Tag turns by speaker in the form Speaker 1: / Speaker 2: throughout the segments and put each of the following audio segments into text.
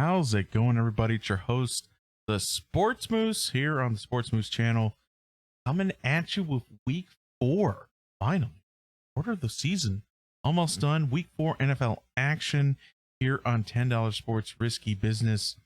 Speaker 1: How's it going, everybody? It's your host, the Sports Moose, here on the Sports Moose channel, coming at you with week 4. Finally, quarter of the season almost done. Week 4 NFL action here on $10 Sports Risky Business.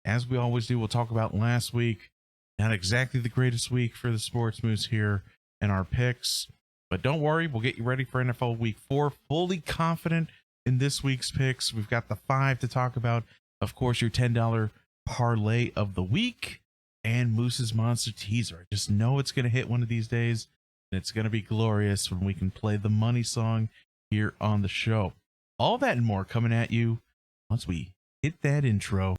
Speaker 1: As we always do, we'll talk about last week. Not exactly the greatest week for the Sports Moose here and our picks, but don't worry, we'll get you ready for NFL Week 4. Fully confident in this week's picks. We've got the 5 to talk about. Of course, your $10 parlay of the week and Moose's Monster Teaser. I just know it's going to hit one of these days, and it's going to be glorious when we can play the money song here on the show. All that and more coming at you once we hit that intro.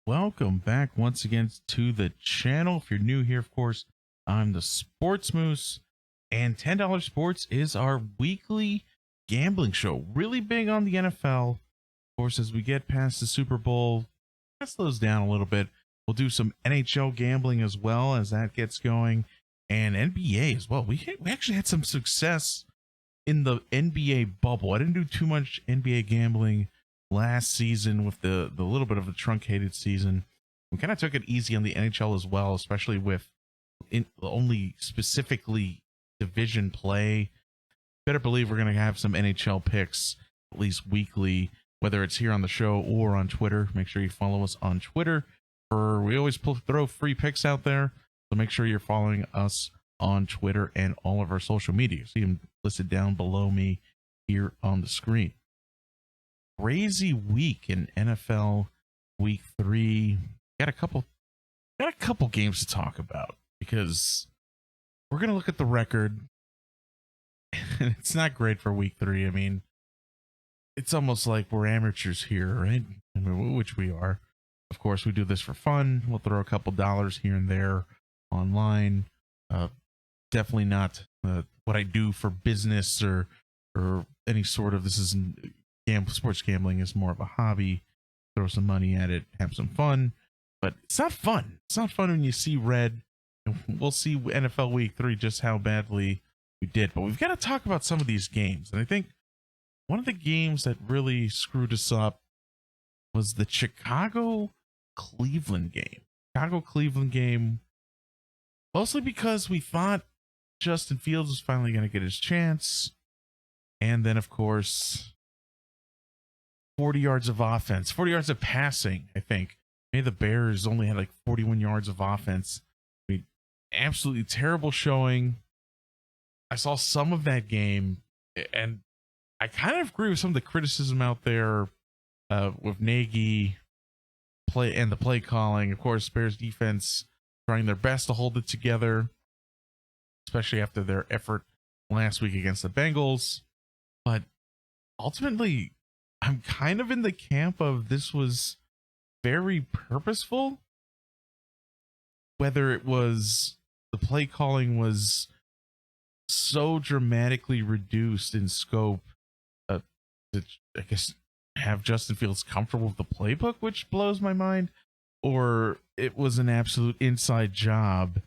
Speaker 1: Welcome back once again to the channel. If you're new here, of course, I'm the Sports Moose, and $10 Sports is our weekly gambling show. Really big on the NFL. Of course, as we get past the Super Bowl, that slows down a little bit. We'll do some NHL gambling as well as that gets going, and NBA as well. We actually had some success in the NBA bubble. I didn't do too much NBA gambling last season with the little bit of a truncated season. We kind of took it easy on the NHL as well, especially with only specifically division play. Better believe we're going to have some NHL picks at least weekly, whether it's here on the show or on Twitter. Make sure you follow us on Twitter. We always throw free picks out there, so make sure you're following us on Twitter and all of our social media. See them listed down below me here on the screen. Crazy week in NFL Week 3. Got a couple games to talk about because we're gonna look at the record, and it's not great for Week 3. I mean, it's almost like we're amateurs here, right? I mean, which we are. Of course, we do this for fun. We'll throw a couple dollars here and there online. Definitely not what I do for business or any sort of. This isn't. Sports gambling is more of a hobby. Throw some money at it, have some fun, but it's not fun. It's not fun when you see red. We'll see NFL Week 3 just how badly we did, but we've got to talk about some of these games. And I think one of the games that really screwed us up was the Chicago-Cleveland game. Mostly because we thought Justin Fields was finally going to get his chance. And then, of course, 40 yards of offense, 40 yards of passing, I think. Maybe the Bears only had like 41 yards of offense. I mean, absolutely terrible showing. I saw some of that game, and I kind of agree with some of the criticism out there with Nagy and the play calling. Of course, Bears defense trying their best to hold it together, especially after their effort last week against the Bengals. But ultimately, I'm kind of in the camp of this was very purposeful. Whether it was the play calling was so dramatically reduced in scope to, I guess, have Justin Fields comfortable with the playbook, which blows my mind, or it was an absolute inside job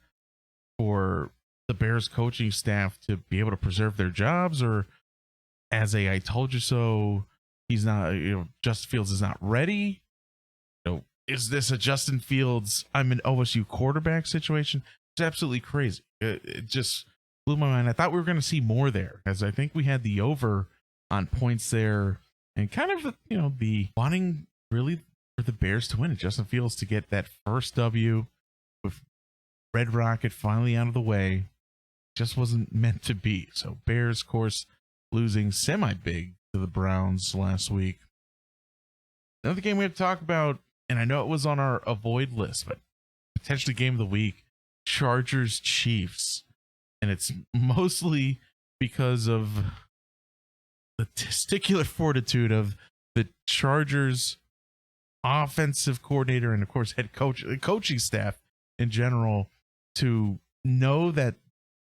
Speaker 1: for the Bears coaching staff to be able to preserve their jobs, or as I told you so. He's not, Justin Fields is not ready. Is this a Justin Fields, I'm an OSU quarterback situation? It's absolutely crazy. It just blew my mind. I thought we were going to see more there, as I think we had the over on points there, and kind of, the wanting really for the Bears to win it. Justin Fields to get that first W with Red Rocket finally out of the way. Just wasn't meant to be. So Bears, of course, losing semi-big to the Browns last week. Another game we have to talk about, and I know it was on our avoid list, but potentially game of the week, Chargers Chiefs. And it's mostly because of the testicular fortitude of the Chargers offensive coordinator and, of course, head coach, coaching staff in general, to know that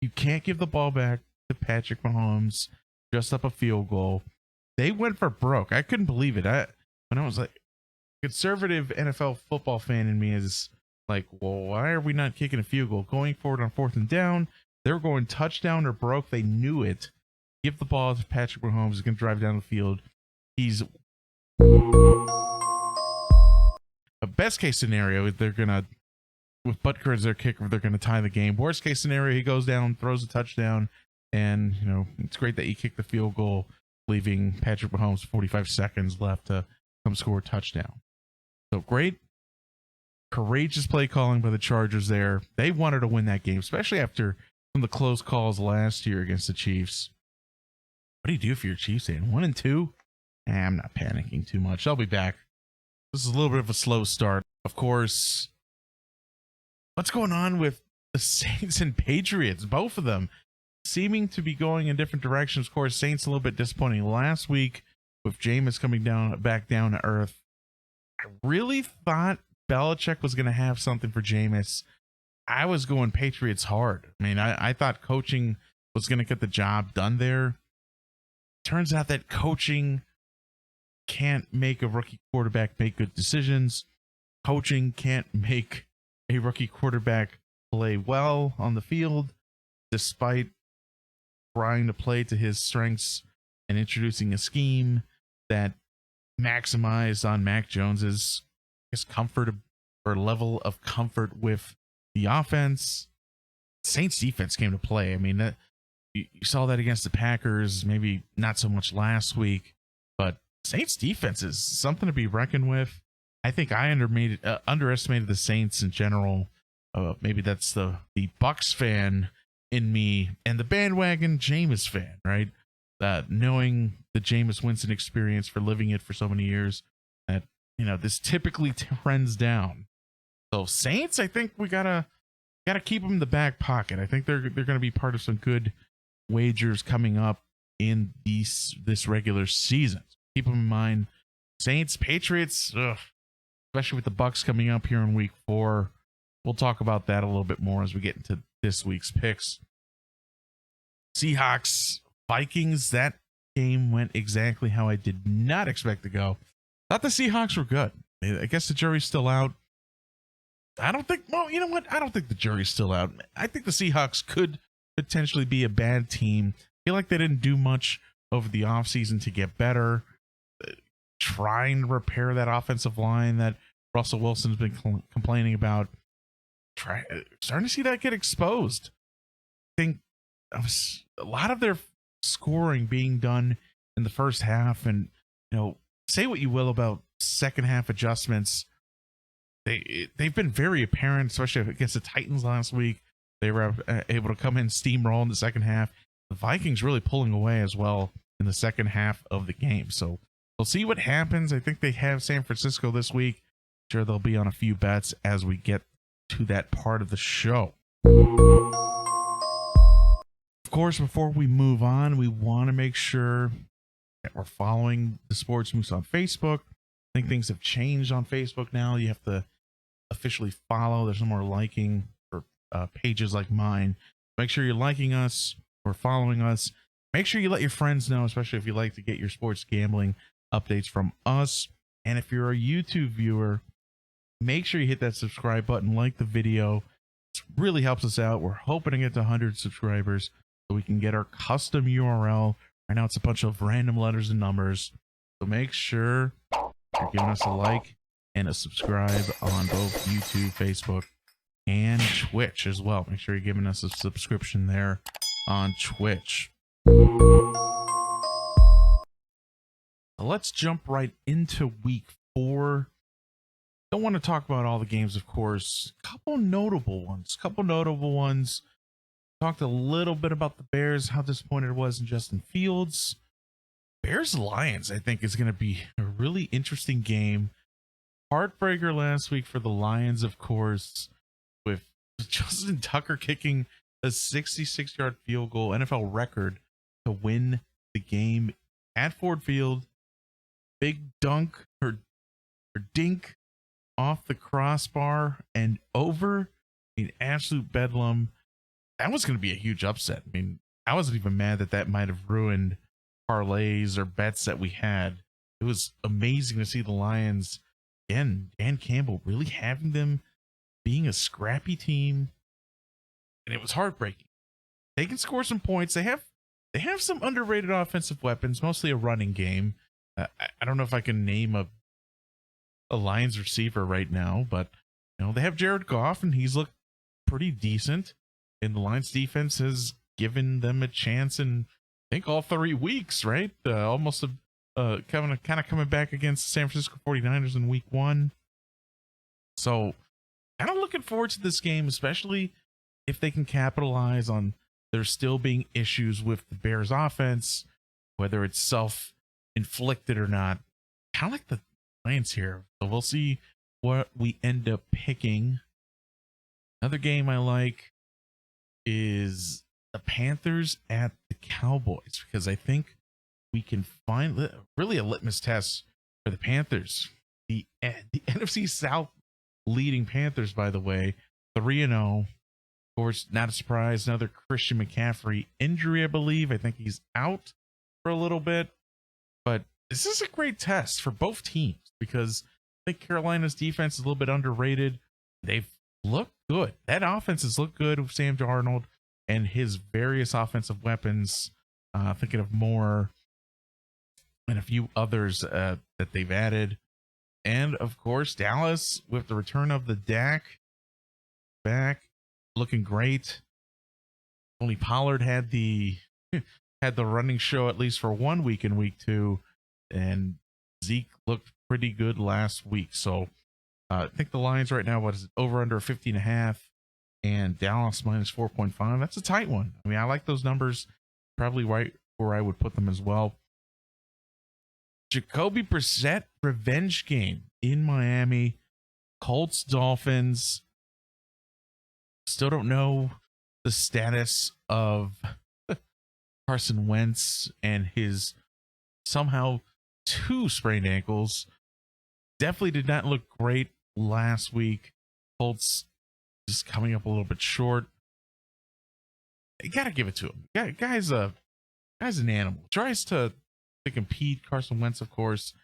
Speaker 1: you can't give the ball back Patrick Mahomes just up a field goal. They went for broke. I couldn't believe it. When I was like, conservative NFL football fan in me is like, well, why are we not kicking a field goal? Going forward on 4th and down, they were going touchdown or broke. They knew it. Give the ball to Patrick Mahomes. He's going to drive down the field. He's a best case scenario. They're going to, with Butker as their kicker, they're going to tie the game. Worst case scenario, he goes down, throws a touchdown, and it's great that he kicked the field goal, leaving Patrick Mahomes 45 seconds left to come score a touchdown. So great, courageous play calling by the Chargers there. They wanted to win that game, especially after some of the close calls last year against the Chiefs. What do you do if you're a Chiefs fan? 1-2? I'm not panicking too much. I'll be back. This is a little bit of a slow start. Of course, what's going on with the Saints and Patriots? Both of them seeming to be going in different directions. Of course, Saints a little bit disappointing last week with Jameis coming back down to earth. I really thought Belichick was going to have something for Jameis. I was going Patriots hard. I mean, I thought coaching was going to get the job done there. Turns out that coaching can't make a rookie quarterback make good decisions. Coaching can't make a rookie quarterback play well on the field, despite trying to play to his strengths and introducing a scheme that maximized on Mac Jones's comfort or level of comfort with the offense. Saints defense came to play. I mean, you saw that against the Packers, maybe not so much last week, but Saints defense is something to be reckoned with. I think I underestimated the Saints in general. Maybe that's the Bucks fan in me and the bandwagon Jameis fan, right? Knowing the Jameis Winston experience for living it for so many years, that this typically trends down. So Saints, I think we gotta keep them in the back pocket. I think they're going to be part of some good wagers coming up in this regular season. Keep them in mind. Saints, Patriots, especially with the Bucks coming up here in week 4. We'll talk about that a little bit more as we get into this week's picks. Seahawks Vikings, that game went exactly how I did not expect to go. Thought the Seahawks were good. I guess the jury's still out. I don't think, well, you know what? I don't think the jury's still out. I think the Seahawks could potentially be a bad team. I feel like they didn't do much over the offseason to get better. Trying to repair that offensive line that Russell Wilson's been complaining about. Starting to see that get exposed. I think a lot of their scoring being done in the first half, and say what you will about second half adjustments, they've been very apparent, especially against the Titans last week. They were able to come in steamroll in the second half. The Vikings really pulling away as well in the second half of the game. So we'll see what happens. I think they have San Francisco this week. Sure, they'll be on a few bets as we get to that part of the show. Of course, before we move on, we want to make sure that we're following the Sports Moose on Facebook. I think things have changed on Facebook now. You have to officially follow. There's no more liking for pages like mine. Make sure you're liking us or following us. Make sure you let your friends know, especially if you like to get your sports gambling updates from us. And if you're a YouTube viewer, make sure you hit that subscribe button, like the video. It really helps us out. We're hoping to get to 100 subscribers so we can get our custom URL. Right now it's a bunch of random letters and numbers. So make sure you're giving us a like and a subscribe on both YouTube, Facebook, and Twitch as well. Make sure you're giving us a subscription there on Twitch. Let's jump right into week 4. Don't want to talk about all the games, of course. Couple notable ones. Talked a little bit about the Bears, how disappointed it was in Justin Fields. Bears-Lions, I think, is going to be a really interesting game. Heartbreaker last week for the Lions, of course, with Justin Tucker kicking a 66-yard field goal, NFL record, to win the game at Ford Field. Big dunk or dink off the crossbar and over. I mean, absolute bedlam. That was going to be a huge upset. I mean, I wasn't even mad that might have ruined parlays or bets that we had. It was amazing to see the Lions and Dan Campbell really having them being a scrappy team, and it was heartbreaking. They can score some points. They have some underrated offensive weapons, mostly a running game. I don't know if I can name a Lions receiver right now, but they have Jared Goff, and he's looked pretty decent. And the Lions defense has given them a chance in, I think, all 3 weeks, right? Almost kind of coming back against the San Francisco 49ers in week 1. So kind of looking forward to this game, especially if they can capitalize on there still being issues with the Bears offense, whether it's self-inflicted or not. Kind of like the Lions here. So we'll see what we end up picking. Another game I like is the Panthers at the Cowboys, because I think we can find really a litmus test for the Panthers. The NFC South leading Panthers, by the way, 3-0. Of course, not a surprise. Another Christian McCaffrey injury, I believe. I think he's out for a little bit. But this is a great test for both teams, because I think Carolina's defense is a little bit underrated. They've looked good. That offense has looked good with Sam Darnold and his various offensive weapons. Thinking of Moore and a few others that they've added. And, of course, Dallas with the return of the Dak back, looking great. Only Pollard had the running show at least for 1 week in week 2, and Zeke looked pretty good last week. So I think the Lions right now, over under 50.5, and Dallas minus 4.5. That's a tight one. I mean, I like those numbers. Probably right where I would put them as well. Jacoby Brissett revenge game in Miami. Colts, Dolphins. Still don't know the status of Carson Wentz and his somehow 2 sprained ankles. Definitely did not look great last week. Colts just coming up a little bit short. You gotta give it to him. Guy's an animal. Tries to compete. Carson Wentz, of course,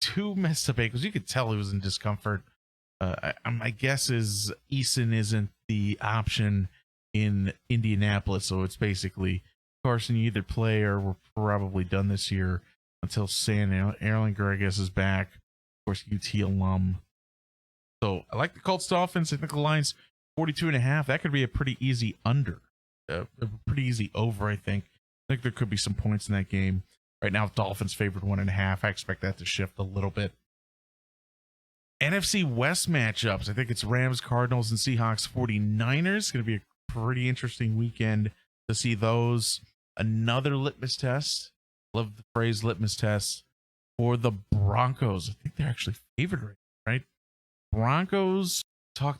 Speaker 1: 2 messed up ankles. You could tell he was in discomfort. My guess is Eason isn't the option in Indianapolis, so it's basically Carson, you either play or we're probably done this year until Erlanger, I guess, is back. Of course, UT alum. So I like the Colts Dolphins. I think the line's 42.5. That could be a pretty easy under. A pretty easy over, I think. I think there could be some points in that game. Right now, Dolphins favored 1.5. I expect that to shift a little bit. NFC West matchups. I think it's Rams, Cardinals, and Seahawks 49ers. It's going to be a pretty interesting weekend to see those. Another litmus test. Love the phrase litmus test for the Broncos. I think they're actually favored, right? Broncos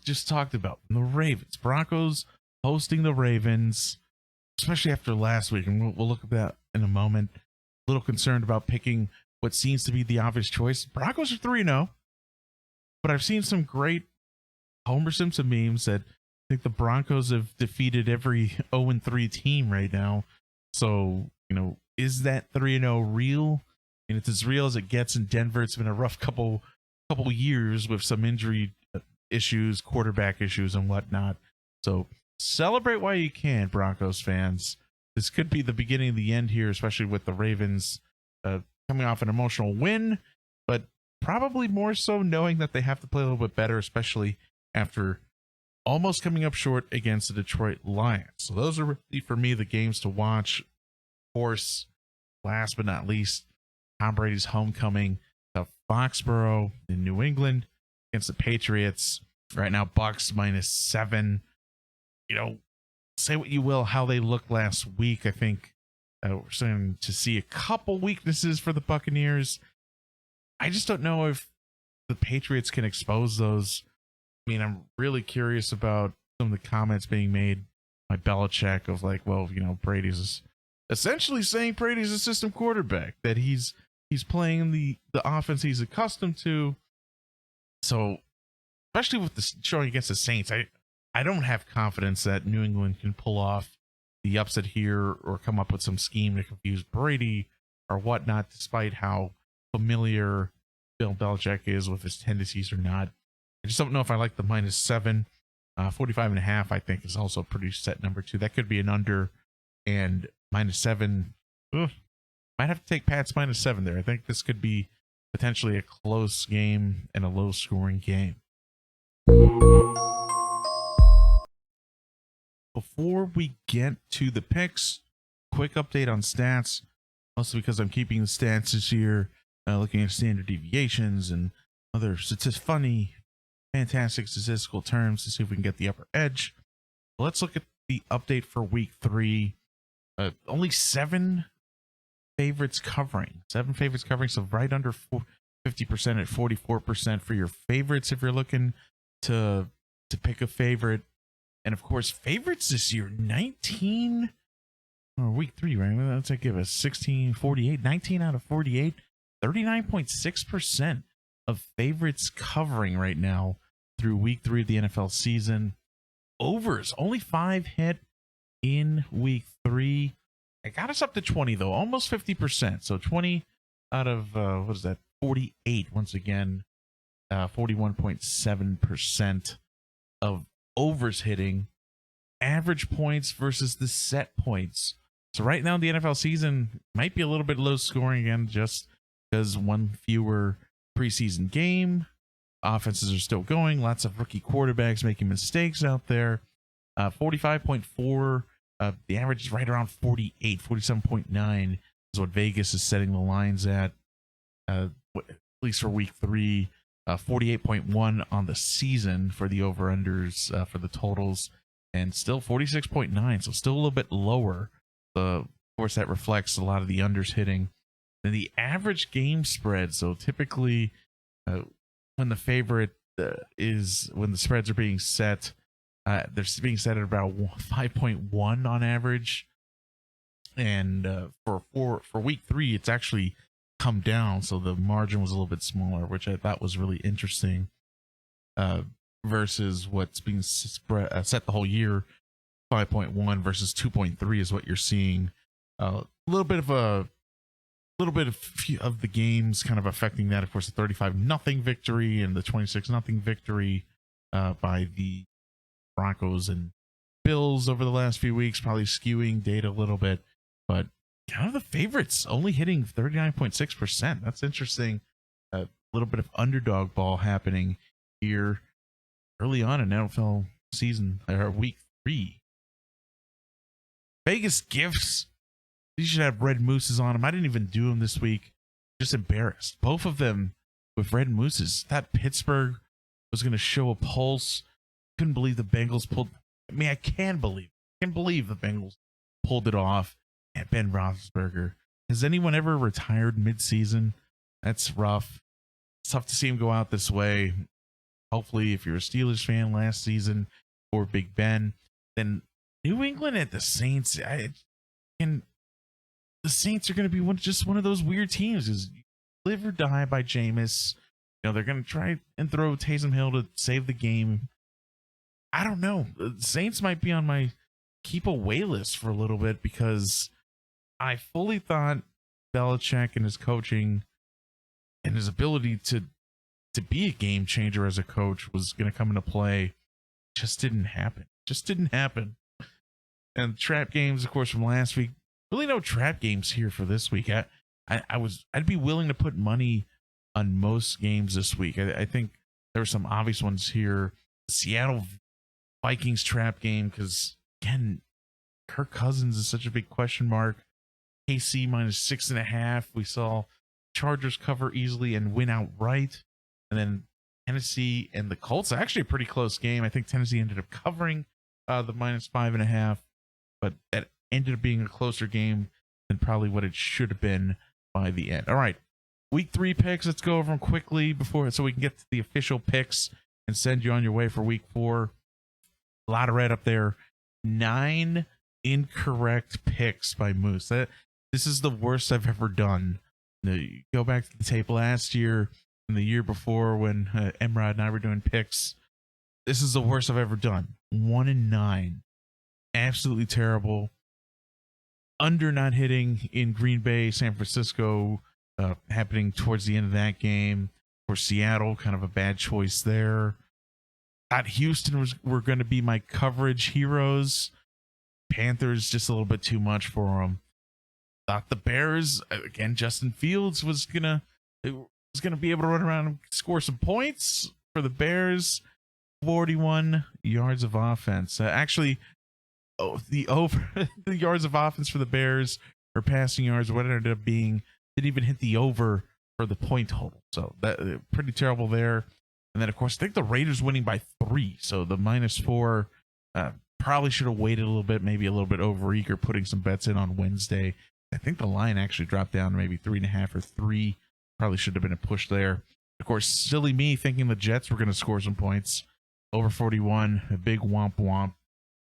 Speaker 1: just talked about the Ravens. Broncos hosting the Ravens, especially after last week, and we'll look at that in a moment. A little concerned about picking what seems to be the obvious choice. Broncos are 3-0, but I've seen some great Homer Simpson memes that I think the Broncos have defeated every 0-3 team right now. So, is that 3-0 real? And it's as real as it gets in Denver. It's been a rough couple years with some injury issues, quarterback issues, and whatnot. So celebrate while you can, Broncos fans. This could be the beginning of the end here, especially with the Ravens coming off an emotional win, but probably more so knowing that they have to play a little bit better, especially after almost coming up short against the Detroit Lions. So those are really, for me, the games to watch. Of course, last but not least, Tom Brady's homecoming to Foxborough in New England against the Patriots. Right now, Bucks -7. Say what you will, how they looked last week. I think we're starting to see a couple weaknesses for the Buccaneers. I just don't know if the Patriots can expose those. I mean, I'm really curious about some of the comments being made by Belichick of Brady's essentially saying Brady's a system quarterback, that he's playing the offense he's accustomed to. So, especially with the showing against the Saints, I don't have confidence that New England can pull off the upset here or come up with some scheme to confuse Brady or whatnot, despite how familiar Bill Belichick is with his tendencies or not. I just don't know if I like the -7. 45.5, I think, is also a pretty set number too. That could be an under, and -7. Ugh, might have to take Pat's -7 there. I think this could be potentially a close game and a low scoring game. Before we get to the picks, quick update on stats, mostly because I'm keeping the stats this year, looking at standard deviations and other funny, fantastic statistical terms to see if we can get the upper edge. Let's look at the update for week 3. Only 7 favorites covering. 7 favorites covering, so right under 50% at 44% for your favorites if you're looking to pick a favorite. And of course, favorites this year, 19 or week 3, right? Let's give us 16, 48, 19 out of 48, 39.6% of favorites covering right now through week 3 of the NFL season. Overs, only 5 hit in week 3. It got us up to 20 though, almost 50%. So 20 out of 48 once again, 41.7% of overs hitting. Average points versus the set points. So right now the NFL season might be a little bit low scoring again, just because one fewer preseason game. Offenses are still going. Lots of rookie quarterbacks making mistakes out there. 45.4. The average is right around 48. 47.9 is what Vegas is setting the lines at least for week 3. 48.1 on the season for the over-unders for the totals, and still 46.9, so still a little bit lower. Of course, that reflects a lot of the unders hitting. Then the average game spread, so typically when the favorite when the spreads are being set, they're being set at about 5.1 on average. And for week 3, it's actually come down, so the margin was a little bit smaller, which I thought was really interesting, versus what's being set the whole year. 5.1 versus 2.3 is what you're seeing. A little bit of the games kind of affecting that. Of course, the 35-0 victory and the 26-0 victory by the Broncos and Bills over the last few weeks, probably skewing data a little bit, but kind of the favorites only hitting 39.6%. That's interesting. A little bit of underdog ball happening here early on in NFL season, or week 3. Vegas gifts. These should have red mooses on them. I didn't even do them this week. Just embarrassed. Both of them with red mooses. Thought Pittsburgh was going to show a pulse. Couldn't believe the Bengals pulled. I mean, I can believe the Bengals pulled it off. And Ben Roethlisberger. Has anyone ever retired mid-season? That's rough. It's tough to see him go out this way. Hopefully, if you're a Steelers fan last season or Big Ben, then New England at the Saints. The Saints are going to be one of those weird teams. Is live or die by Jameis. They're going to try and throw Taysom Hill to save the game. I don't know. The Saints might be on my keep away list for a little bit, because I fully thought Belichick and his coaching and his ability to be a game changer as a coach was going to come into play. Just didn't happen. And trap games, of course, from last week. Really no trap games here for this week. I'd be willing to put money on most games this week. I think there were some obvious ones here. The Seattle Vikings trap game, because again, Kirk Cousins is such a big question mark. KC -6.5. We saw Chargers cover easily and win outright. And then Tennessee and the Colts, actually a pretty close game. I think Tennessee ended up covering the -5.5, but that ended up being a closer game than probably what it should have been by the end. All right, week 3 picks. Let's go over them quickly so we can get to the official picks and send you on your way for week 4. A lot of red up there. 9 incorrect picks by Moose. This is the worst I've ever done. You go back to the tape last year and the year before when Emrod and I were doing picks. This is the worst I've ever done. 1-9. Absolutely terrible. under not hitting in Green Bay, San Francisco, happening towards the end of that game. For Seattle, kind of a bad choice there. Thought Houston were going to be my coverage heroes. Panthers just a little bit too much for them. Thought the Bears, again, Justin Fields was gonna be able to run around and score some points for the Bears. 41 yards of offense. Actually, the yards of offense for the Bears, or passing yards, what it ended up being, didn't even hit the over for the point total. So that pretty terrible there. And then, of course, I think the Raiders winning by 3. So the -4 probably should have waited a little bit, maybe a little bit over eager, putting some bets in on Wednesday. I think the line actually dropped down to maybe 3.5 or 3. Probably should have been a push there. Of course, silly me thinking the Jets were going to score some points. Over 41, a big womp womp.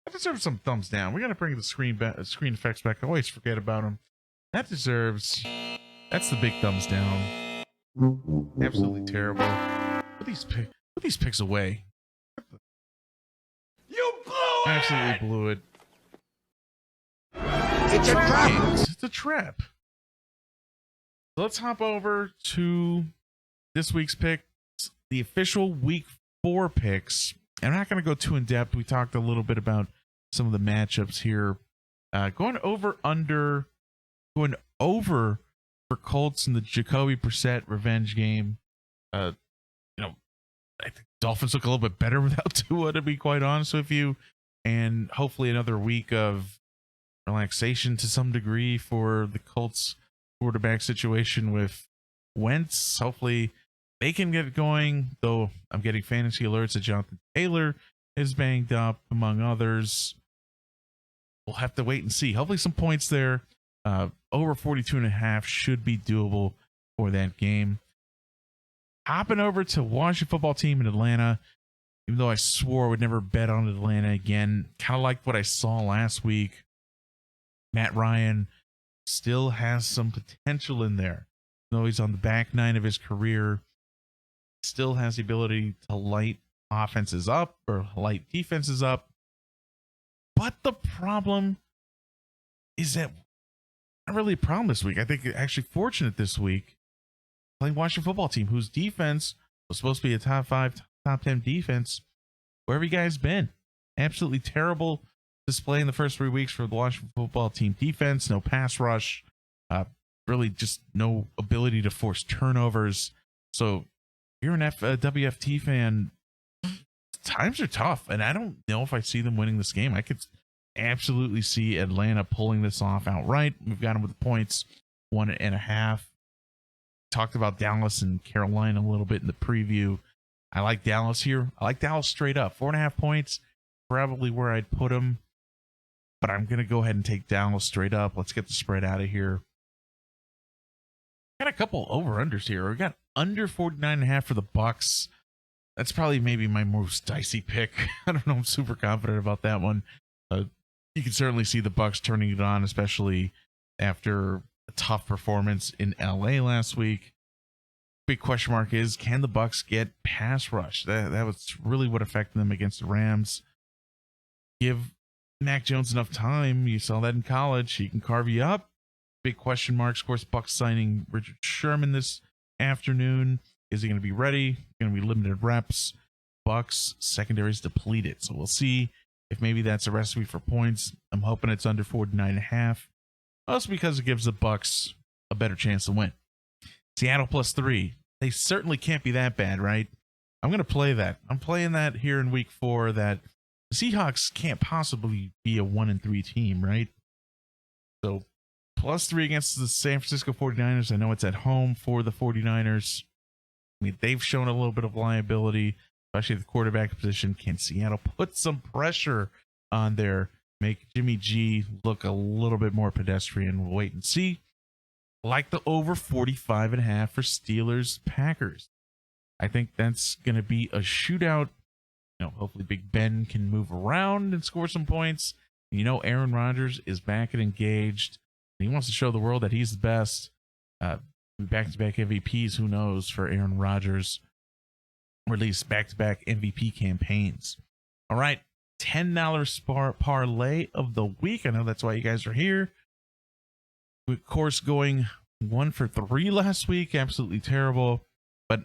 Speaker 1: That deserves some thumbs down. We got to bring the screen effects back. I always forget about them. That's the big thumbs down. Absolutely terrible. Put these picks away.
Speaker 2: You blew it!
Speaker 1: Absolutely blew it.
Speaker 2: It's a trap!
Speaker 1: It's a trap. So let's hop over to this week's picks, the official week 4 picks. And I'm not going to go too in depth. We talked a little bit about some of the matchups here. Going over for Colts in the Jacoby Brissett revenge game. I think Dolphins look a little bit better without Tua, to be quite honest with you. And hopefully another week of relaxation to some degree for the Colts quarterback situation with Wentz. Hopefully they can get going, though I'm getting fantasy alerts that Jonathan Taylor is banged up, among others. We'll have to wait and see. Hopefully some points there. Over 42.5 should be doable for that game. Hopping over to Washington football team in Atlanta, even though I swore I would never bet on Atlanta again. Kind of like what I saw last week. Matt Ryan still has some potential in there. Though he's on the back 9 of his career, still has the ability to light offenses up or light defenses up. But the problem is that not really a problem this week. I think actually fortunate this week playing Washington football team, whose defense was supposed to be a top 5, top 10 defense. Where have you guys been? Absolutely terrible display in the first 3 weeks for the Washington football team defense. No pass rush. Really just no ability to force turnovers. So if you're an WFT fan, times are tough. And I don't know if I see them winning this game. I could absolutely see Atlanta pulling this off outright. We've got them with the points, 1.5. Talked about Dallas and Carolina a little bit in the preview. I like Dallas here. I like Dallas straight up. 4.5 points, probably where I'd put them. But I'm going to go ahead and take Dallas straight up. Let's get the spread out of here. Got a couple over-unders here. We got under 49.5 for the Bucks. That's probably maybe my most dicey pick. I don't know. I'm super confident about that one. You can certainly see the Bucks turning it on, especially after a tough performance in LA last week. Big question mark is, can the Bucks get pass rush? That was really what affected them against the Rams. Give Mac Jones enough time. You saw that in college. He can carve you up. Big question marks. Of course, Bucks signing Richard Sherman this afternoon. Is he going to be ready? Going to be limited reps. Bucks secondary is depleted. So we'll see if maybe that's a recipe for points. I'm hoping it's under 49.5. Also because it gives the Bucks a better chance to win. Seattle +3. They certainly can't be that bad, right? I'm going to play that. I'm playing that here in week 4, that the Seahawks can't possibly be a 1-3 team, right? So +3 against the San Francisco 49ers. I know it's at home for the 49ers. I mean, they've shown a little bit of liability, especially the quarterback position. Can Seattle put some pressure on there, make Jimmy G look a little bit more pedestrian? We'll wait and see. Like the over 45.5 for Steelers Packers. I think that's going to be a shootout. Hopefully Big Ben can move around and score some points. Aaron Rodgers is back and engaged. He wants to show the world that he's the best. Back-to-back MVPs, who knows, for Aaron Rodgers. Or at least back-to-back MVP campaigns. All right, $10 parlay of the week. I know that's why you guys are here. of course, going 1 for 3 last week. Absolutely terrible. But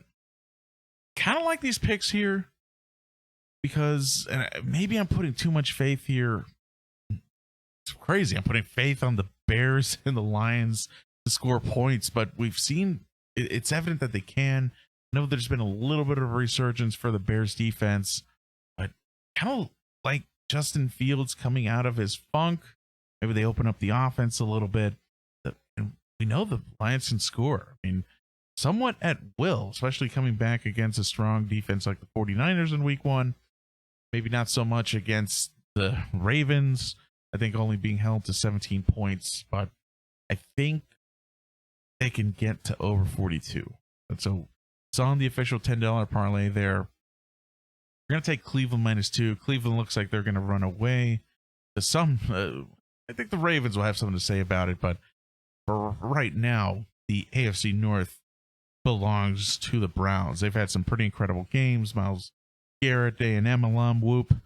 Speaker 1: kind of like these picks here because maybe I'm putting too much faith here. It's crazy. I'm putting faith on the Bears and the Lions to score points, but we've seen it's evident that they can. I know there's been a little bit of a resurgence for the Bears defense, but kind of like Justin Fields coming out of his funk. Maybe they open up the offense a little bit. And we know the Lions can score. I mean, somewhat at will, especially coming back against a strong defense like the 49ers in week 1. Maybe not so much against the Ravens. I think only being held to 17 points, but I think they can get to over 42. And so it's on the official $10 parlay there. We're going to take Cleveland -2. Cleveland looks like they're going to run away. To some, I think the Ravens will have something to say about it, but for right now, the AFC North belongs to the Browns. They've had some pretty incredible games. Myles Garrett, A&M alum, whoop.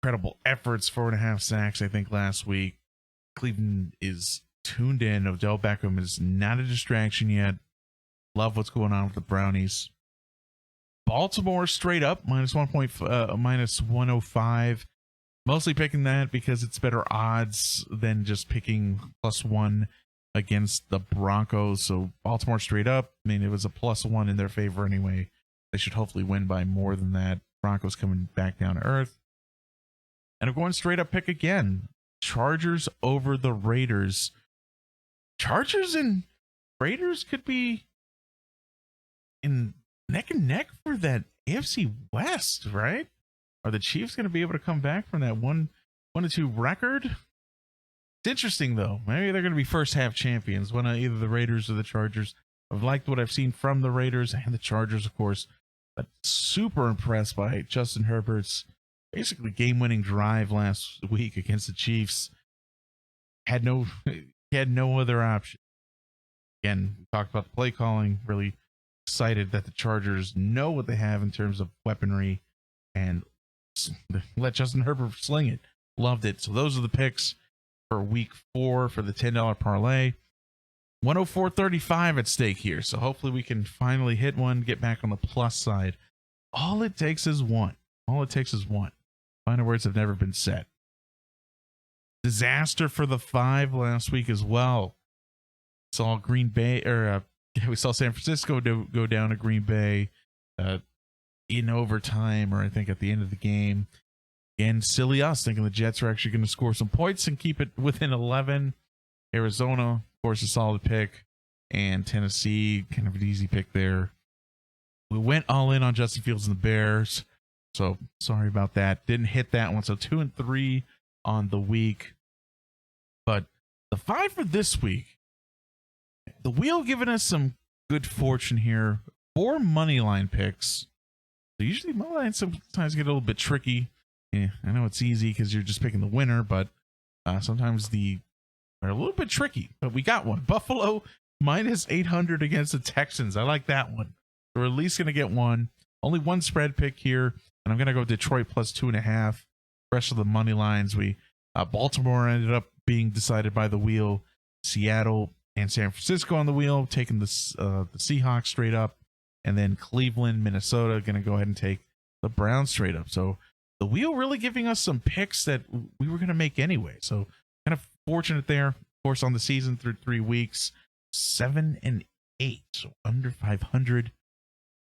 Speaker 1: Incredible efforts, 4.5 sacks, I think, last week. Cleveland is tuned in. Odell Beckham is not a distraction yet. Love what's going on with the Brownies. Baltimore straight up, minus 105. Mostly picking that because it's better odds than just picking +1 against the Broncos. So Baltimore straight up. I mean, it was a +1 in their favor anyway. They should hopefully win by more than that. Broncos coming back down to earth. And I'm going straight up pick again. Chargers over the Raiders. Chargers and Raiders could be in neck and neck for that AFC West, right? Are the Chiefs going to be able to come back from that 1-2 record? It's interesting, though. Maybe they're going to be first half champions, one of either the Raiders or the Chargers. I've liked what I've seen from the Raiders and the Chargers, of course. But super impressed by Justin Herbert's basically game-winning drive last week against the Chiefs. He had no other option. Again, we talked about the play calling. Really excited that the Chargers know what they have in terms of weaponry and let Justin Herbert sling it. Loved it. So those are the picks for week 4 for the $10 parlay. 104.35 at stake here. So hopefully we can finally hit one, get back on the plus side. All it takes is one. All it takes is one. Final words have never been said. Disaster for the 5 last week as well. Saw Green Bay, we saw San Francisco go down to Green Bay in overtime, or I think at the end of the game. Again, silly us thinking the Jets are actually going to score some points and keep it within 11. Arizona, of course, a solid pick. And Tennessee, kind of an easy pick there. We went all in on Justin Fields and the Bears. So sorry about that. Didn't hit that one. So 2-3 on the week. But the 5 for this week, the wheel giving us some good fortune here. 4 money line picks. So usually money lines sometimes get a little bit tricky. Yeah, I know it's easy because you're just picking the winner, but sometimes they're a little bit tricky. But we got one. Buffalo -800 against the Texans. I like that one. We're at least going to get one. Only one spread pick here, and I'm going to go Detroit +2.5. Rest of the money lines, Baltimore ended up being decided by the wheel. Seattle and San Francisco on the wheel, taking the Seahawks straight up, and then Cleveland, Minnesota, going to go ahead and take the Browns straight up. So the wheel really giving us some picks that we were going to make anyway. So kind of fortunate there. Of course, on the season through 3 weeks, 7-8, so under 500.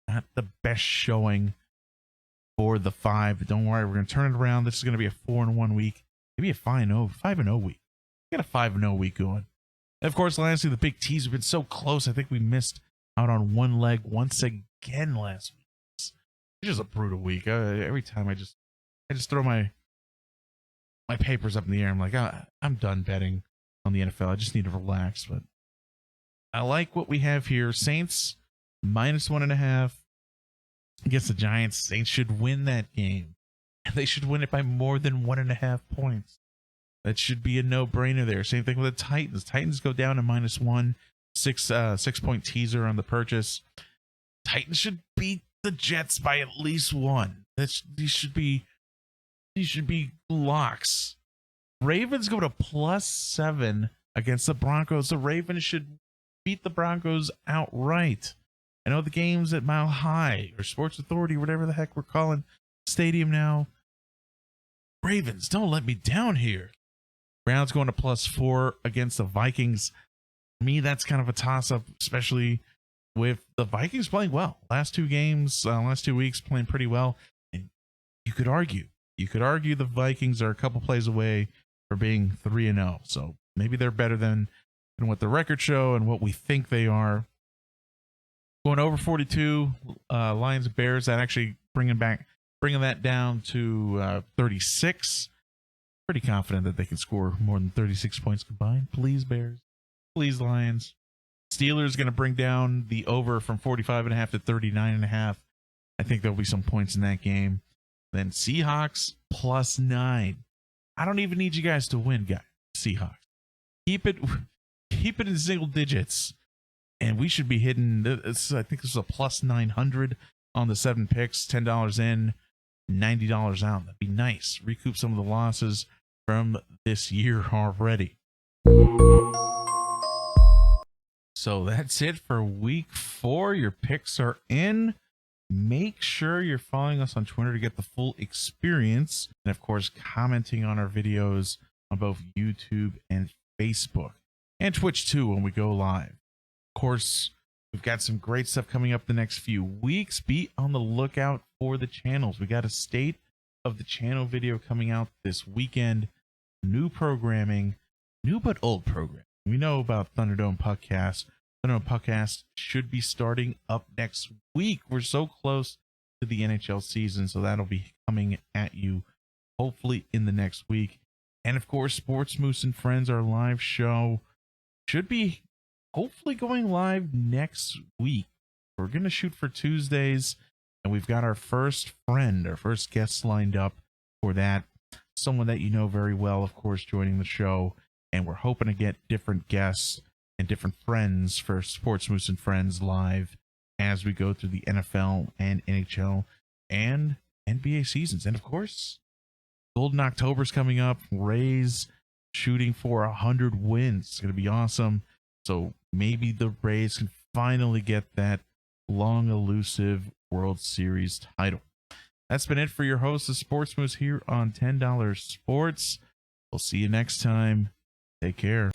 Speaker 1: Not the best showing for the 5, but don't worry, we're going to turn it around. This is going to be a 4-1 week, maybe a 5-0 week. We got a 5-0 week going. And of course, lastly, the big teas have been so close. I think we missed out on one leg once again last week. It's just a brutal week. Every time I just throw my papers up in the air. I'm like, I'm done betting on the NFL. I just need to relax. But I like what we have here. Saints -1.5 against the Giants. Saints should win that game. They should win it by more than 1.5 points. That should be a no-brainer there. Same thing with the Titans. Titans go down to -1, 6-point teaser on the purchase. Titans should beat the Jets by at least 1. These should be locks. Ravens go to +7 against the Broncos. The Ravens should beat the Broncos outright. I know the game's at Mile High or Sports Authority, whatever the heck we're calling stadium now. Ravens, don't let me down here. Browns going to +4 against the Vikings. To me, that's kind of a toss-up, especially with the Vikings playing well. Last 2 games, last 2 weeks playing pretty well. And you could argue the Vikings are a couple plays away for being 3-0. So maybe they're better than what the records show and what we think they are. Going over 42, Lions and Bears, that actually bringing that down to 36. Pretty confident that they can score more than 36 points combined. Please, Bears. Please, Lions. Steelers going to bring down the over from 45.5 to 39.5. I think there'll be some points in that game. Then Seahawks +9. I don't even need you guys to win, guys. Seahawks. Keep it in single digits. And we should be hitting this. I think this is a +900 on the 7 picks. $10 in, $90 out. That'd be nice. Recoup some of the losses from this year already. So that's it for week 4. Your picks are in. Make sure you're following us on Twitter to get the full experience. And of course, commenting on our videos on both YouTube and Facebook and Twitch too when we go live. Of course, we've got some great stuff coming up the next few weeks. Be on the lookout for the channels. We got a state of the channel video coming out this weekend. New programming, new but old programming. We know about Thunderdome Podcast. Thunderdome Podcast should be starting up next week. We're so close to the NHL season, so that'll be coming at you hopefully in the next week. And of course, Sports Moose and Friends, our live show, should be hopefully going live next week. We're going to shoot for Tuesdays, and we've got our first guest lined up for that. Someone that you know very well, of course, joining the show. And we're hoping to get different guests and different friends for Sports Moose and Friends live as we go through the NFL and NHL and NBA seasons. And of course, Golden October's coming up. Rays shooting for 100 wins. It's going to be awesome. So maybe the Rays can finally get that long elusive World Series title. That's been it for your host of Sports Moose here on $10 Sports. We'll see you next time. Take care.